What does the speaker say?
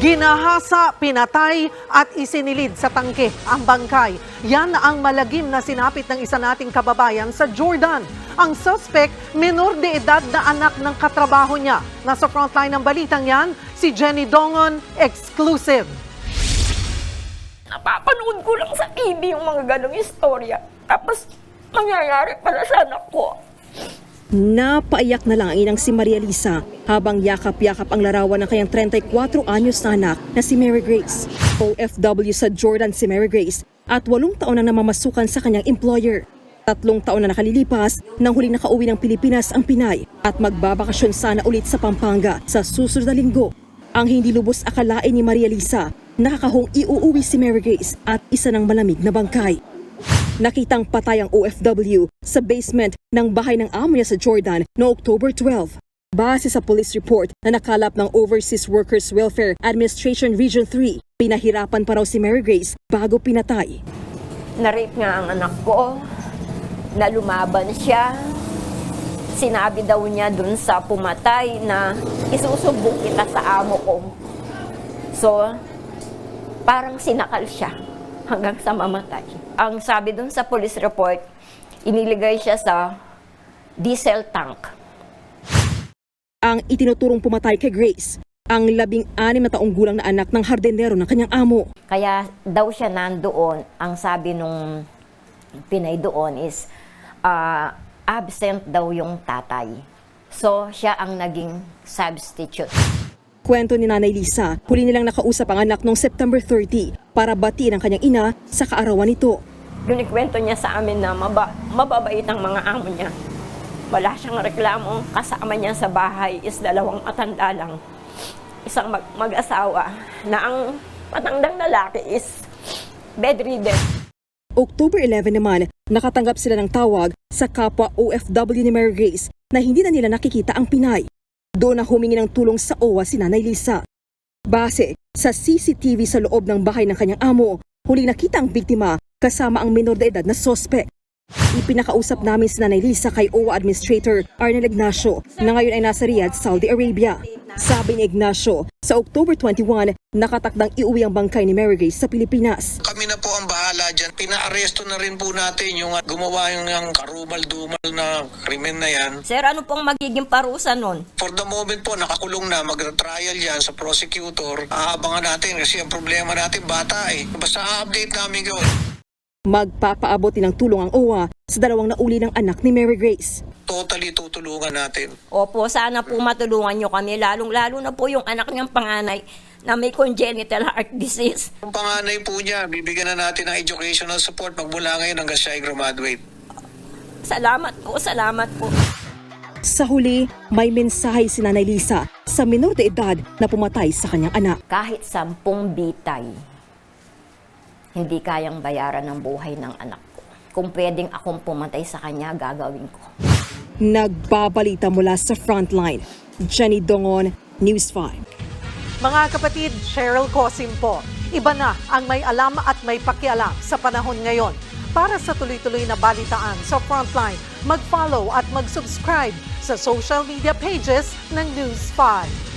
Ginahasa, pinatay at isinilid sa tangke ang bangkay. Yan ang malagim na sinapit ng isa nating kababayan sa Jordan. Ang suspect, menor de edad na anak ng katrabaho niya. Nasa frontline ng balitang yan, si Jenny Dongon, exclusive. Napapanood ko lang sa TV yung mga ganong istorya. Tapos, mangyayari para sa anak ko. Napaiyak na lang ang inang si Maria Lisa habang yakap-yakap ang larawan ng kanyang 34 anyos na anak na si Mary Grace. OFW sa Jordan si Mary Grace at 8 taon na namamasukan sa kanyang employer. 3 taon na nakalilipas nang huling nakauwi ng Pilipinas ang Pinay at magbabakasyon sana ulit sa Pampanga sa susunod na linggo. Ang hindi lubos akalain ni Maria Lisa, nakakahong iuuwi si Mary Grace at isa ng malamig na bangkay. Nakitang patay ang OFW sa basement ng bahay ng amo niya sa Jordan noong October 12. Base sa police report na nakalap ng Overseas Workers Welfare Administration Region 3, pinahirapan pa raw si Mary Grace bago pinatay. Na-rape nga ang anak ko, na lumaban siya. Sinabi daw niya dun sa pumatay na isusubok kita sa amo ko. So, parang sinakal siya hanggang sa mamatay. Ang sabi dun sa police report, iniligay siya sa diesel tank. Ang itinuturong pumatay kay Grace, ang 16 na taong gulang na anak ng hardinero ng kanyang amo. Kaya daw siya nandoon, ang sabi nung Pinay doon is absent daw yung tatay. So, siya ang naging substitute. Kwento ni Nanay Lisa, huli nilang nakausap ang anak noong September 30 para batiin ang kanyang ina sa kaarawan nito. Yung ikwento niya sa amin na mababait ang mga amo niya. Wala siyang reklamo. Kasama niya sa bahay is 2 matanda lang. Isang mag-asawa na ang matandang lalaki is bedridden. October 11 naman, nakatanggap sila ng tawag sa kapwa OFW ni Mary Grace na hindi na nila nakikita ang Pinay. Doon na humingi ng tulong sa OWA si Nanay Lisa. Base sa CCTV sa loob ng bahay ng kanyang amo, huling nakita ang biktima kasama ang menor de edad na suspect. Ipinakausap namin si Nanay Lisa kay OWA Administrator Arnel Ignacio na ngayon ay nasa Riyadh, Saudi Arabia. Sabi ni Ignacio, sa October 21, nakatakdang iuwi ang bangkay ni Mary Grace sa Pilipinas. Kami na po ang bahala dyan. Pinaaresto na rin po natin yung gumawa yung karumal-dumal na krimen na yan. Sir, ano pong magiging parusa nun? For the moment po, nakakulong na, mag-trial yan sa prosecutor. Aabangan natin kasi ang problema natin, bata eh. Basta update namin yun. Magpapaabot din ng tulong ang OWA sa 2 nauli ng anak ni Mary Grace. Totally tutulungan natin. Opo, sana po matulungan nyo kami, lalong-lalo na po yung anak niyang panganay na may congenital heart disease. Yung panganay po niya, bibigyan na natin ng educational support magmula ngayon hanggang siya ay graduate. Salamat po, salamat po. Sa huli, may mensahe si Nanay Lisa sa menor de edad na pumatay sa kanyang anak. Kahit 10 bitay, hindi kayang bayaran ng buhay ng anak ko. Kung pwedeng akong pumatay sa kanya, gagawin ko. Nagbabalita mula sa Frontline, Jenny Dongon, News 5. Mga kapatid, Cheryl Cosim po. Iba na ang may alam at may pakialam sa panahon ngayon. Para sa tuloy-tuloy na balitaan sa Frontline, mag-follow at mag-subscribe sa social media pages ng News 5.